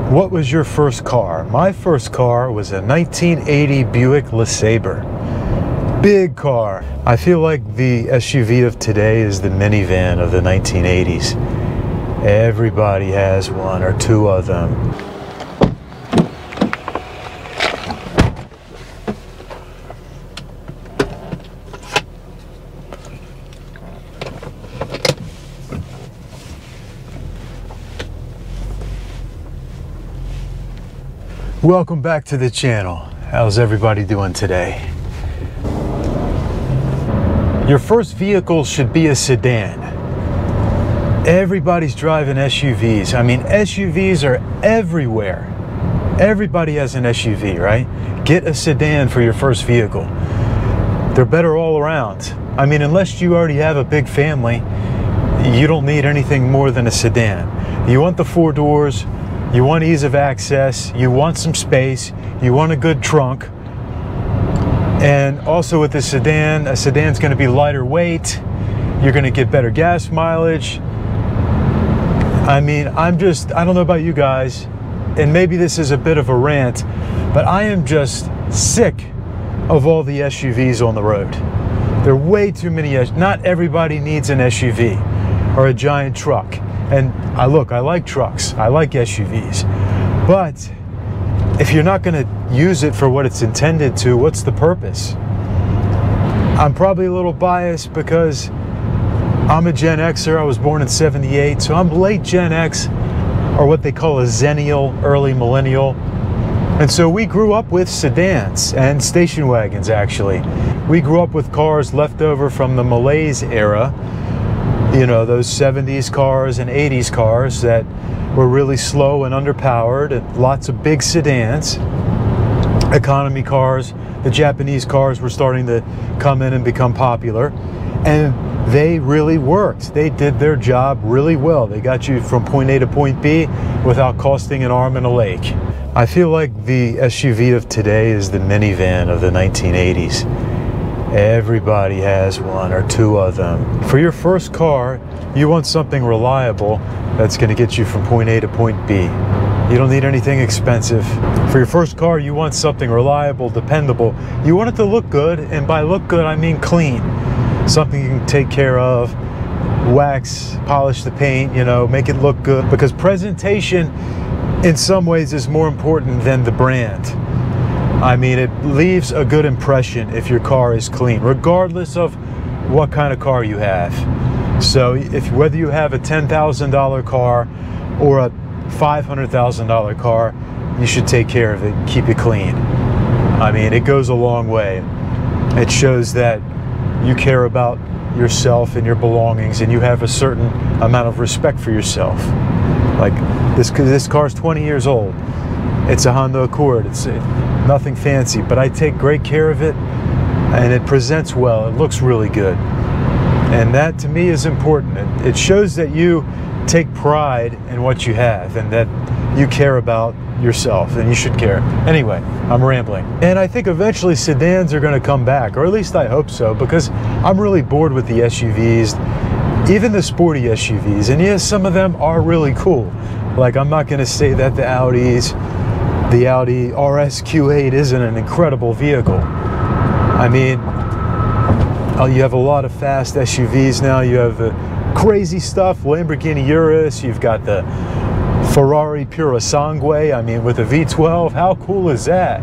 What was your first car? My first car was a 1980 Buick LeSabre. Big car. I feel like the SUV of today is the minivan of the 1980s. Everybody has one or two of them. Welcome back to the channel. How's everybody doing today? Your first vehicle should be a sedan. Everybody's driving SUVs. I mean, SUVs are everywhere. Everybody has an SUV, right? Get a sedan for your first vehicle. They're better all around. I mean, unless you already have a big family, you don't need anything more than a sedan. You want the four doors, you want ease of access, you want some space, you want a good trunk. And also with a sedan's going to be lighter weight. You're going to get better gas mileage. I mean, I don't know about you guys, and maybe this is a bit of a rant, but I am just sick of all the SUVs on the road. There are way too many. Not everybody needs an SUV or a giant truck. And I like trucks, I like SUVs, but if you're not going to use it for what it's intended to, what's the purpose? I'm probably a little biased because I'm a Gen Xer. I was born in '78, so I'm late Gen X, or what they call a Zennial, early millennial. And so we grew up with sedans and station wagons, actually. We grew up with cars left over from the Malaise era. You know, those 70s cars and 80s cars that were really slow and underpowered, and lots of big sedans, economy cars. The Japanese cars were starting to come in and become popular, and they really worked. They did their job really well. They got you from point A to point B without costing an arm and a leg. I feel like the SUV of today is the minivan of the 1980s. Everybody has one or two of them. For your first car, you want something reliable that's going to get you from point A to point B. You don't need anything expensive. For your first car, you want something reliable, dependable. You want it to look good, and by look good, I mean clean. Something you can take care of, wax, polish the paint, you know, make it look good. Because presentation, in some ways, is more important than the brand. I mean, it leaves a good impression if your car is clean, regardless of what kind of car you have. So whether you have a $10,000 car or a $500,000 car, you should take care of it, keep it clean. I mean, it goes a long way. It shows that you care about yourself and your belongings, and you have a certain amount of respect for yourself. Like this car's 20 years old. It's a Honda Accord. It's nothing fancy, but I take great care of it, and it presents well. It looks really good, and that to me is important. It shows that you take pride in what you have, and that you care about yourself, and you should care. Anyway, I'm rambling. And I think eventually sedans are going to come back, or at least I hope so, because I'm really bored with the SUVs, even the sporty SUVs. And yes, some of them are really cool. Like, I'm not going to say that the Audi RS Q8 isn't an incredible vehicle. I mean, you have a lot of fast SUVs now. You have the crazy stuff, Lamborghini Urus. You've got the Ferrari Purosangue. I mean, with a V12, how cool is that?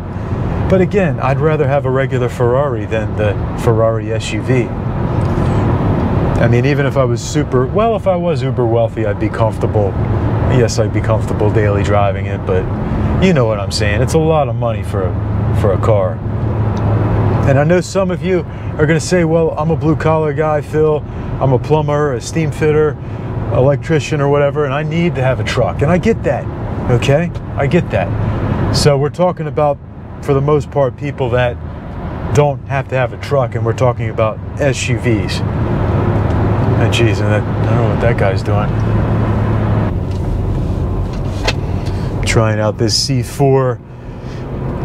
But again, I'd rather have a regular Ferrari than the Ferrari SUV. I mean, even if I was if I was uber wealthy, I'd be comfortable. Yes, I'd be comfortable daily driving it, but you know what I'm saying. It's a lot of money for a car. And I know some of you are going to say, well, I'm a blue-collar guy, Phil. I'm a plumber, a steam fitter, electrician, or whatever, and I need to have a truck. And I get that, okay? I get that. So we're talking about, for the most part, people that don't have to have a truck, and we're talking about SUVs. And geez, I don't know what that guy's doing. Trying out this C4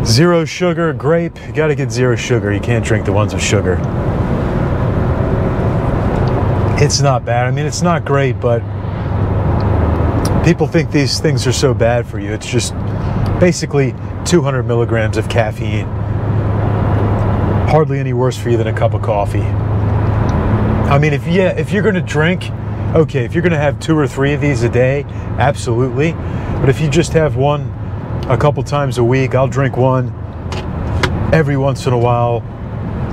zero sugar grape. You got to get zero sugar. You can't drink the ones with sugar. It's not bad. I mean, it's not great, but People think these things are so bad for you. It's just basically 200 milligrams of caffeine. Hardly any worse for you than a cup of coffee. I mean, if you're going to drink, okay, if you're going to have 2 or 3 of these a day, absolutely. But if you just have one a couple times a week, I'll drink one every once in a while.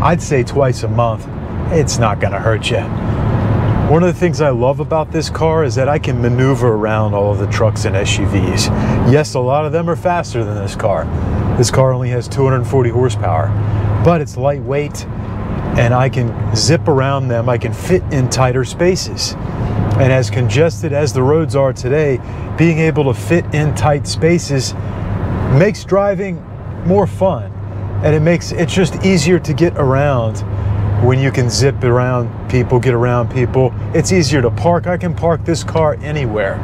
I'd say twice a month. It's not going to hurt you. One of the things I love about this car is that I can maneuver around all of the trucks and SUVs. Yes, a lot of them are faster than this car. This car only has 240 horsepower, but it's lightweight and I can zip around them. I can fit in tighter spaces. And as congested as the roads are today, being able to fit in tight spaces makes driving more fun. And it's just easier to get around when you can zip around people, get around people. It's easier to park. I can park this car anywhere.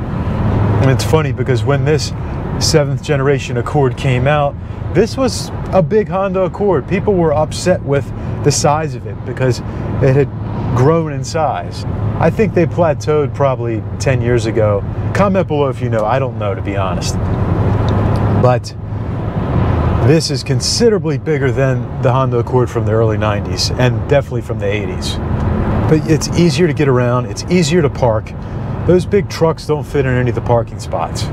And it's funny because when this 7th generation Accord came out, this was a big Honda Accord. People were upset with the size of it because it had grown in size. I think they plateaued probably 10 years ago. Comment below if you know. I don't know, to be honest. But this is considerably bigger than the Honda Accord from the early 90s and definitely from the 80s. But it's easier to get around, it's easier to park. Those big trucks don't fit in any of the parking spots.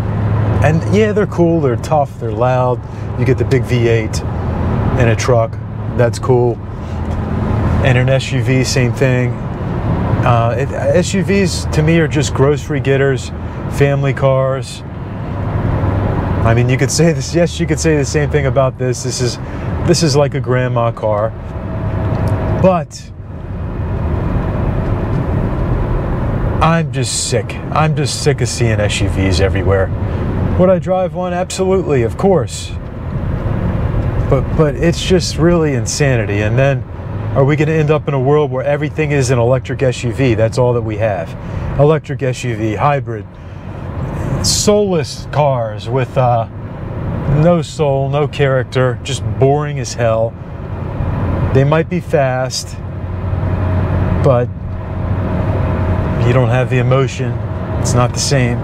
And yeah, they're cool, they're tough, they're loud. You get the big V8 in a truck, that's cool. And an SUV, same thing. SUVs to me are just grocery getters, family cars. I mean, you could say this, yes, you could say the same thing about this. This is like a grandma car. But I'm just sick. I'm just sick of seeing SUVs everywhere. Would I drive one? Absolutely, of course. But it's just really insanity. And then are we going to end up in a world where everything is an electric SUV? That's all that we have. Electric SUV, hybrid, soulless cars with no soul, no character, just boring as hell. They might be fast, but you don't have the emotion. It's not the same.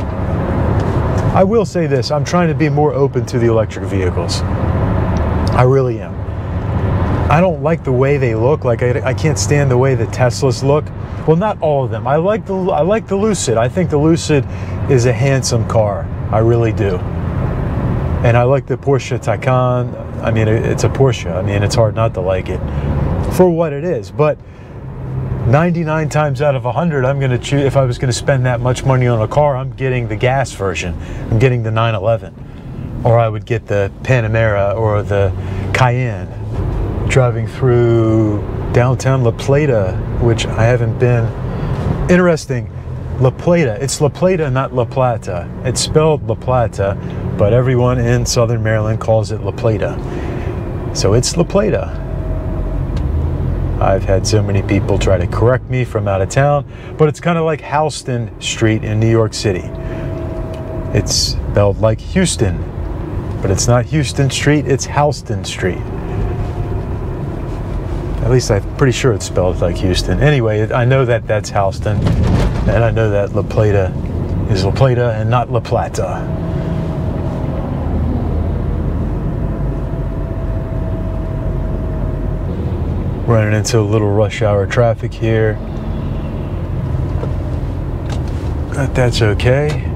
I will say this, I'm trying to be more open to the electric vehicles. I really am. I don't like the way they look. Like I can't stand the way the Teslas look. Well, not all of them. I like the Lucid. I think the Lucid is a handsome car. I really do. And I like the Porsche Taycan. I mean, it's a Porsche. I mean, it's hard not to like it for what it is. But 99 times out of 100, I'm going to choose. If I was going to spend that much money on a car, I'm getting the gas version. I'm getting the 911, or I would get the Panamera or the Cayenne. Driving through downtown La Plata, which I haven't been. Interesting, La Plata. It's La Plata, not La Plata. It's spelled La Plata, but everyone in Southern Maryland calls it La Plata. So it's La Plata. I've had so many people try to correct me from out of town, but it's kind of like Houston Street in New York City. It's spelled like Houston, but it's not Houston Street, it's Houston Street. At least I'm pretty sure it's spelled like Houston. Anyway, I know that that's Houston, and I know that La Plata is La Plata and not La Plata. Running into a little rush hour traffic here. But that's okay.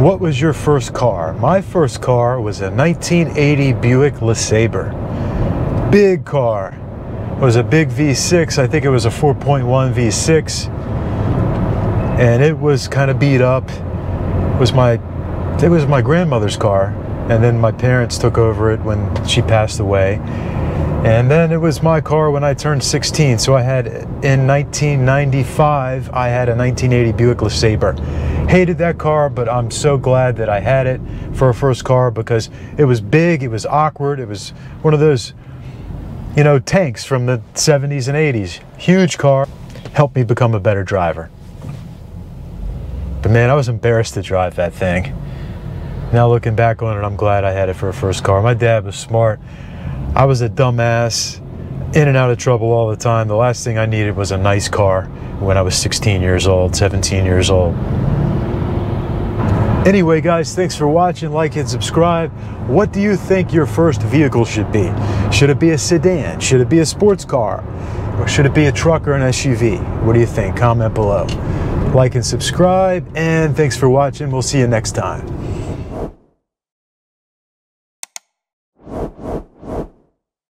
What was your first car? My first car was a 1980 Buick LeSabre. Big car. It was a big V6. I think it was a 4.1 V6. And it was kind of beat up. It was my grandmother's car. And then my parents took over it when she passed away. And then it was my car when I turned 16. So I had, in 1995, I had a 1980 Buick LeSabre. Hated that car, but I'm so glad that I had it for a first car, because it was big, it was awkward, it was one of those, you know, tanks from the 70s and 80s. Huge car, helped me become a better driver. But man, I was embarrassed to drive that thing. Now looking back on it, I'm glad I had it for a first car. My dad was smart. I was a dumbass, in and out of trouble all the time. The last thing I needed was a nice car when I was 16 years old, 17 years old. Anyway, guys, thanks for watching. Like and subscribe. What do you think your first vehicle should be? Should it be a sedan? Should it be a sports car? Or should it be a truck or an SUV? What do you think? Comment below. Like and subscribe, and thanks for watching. We'll see you next time.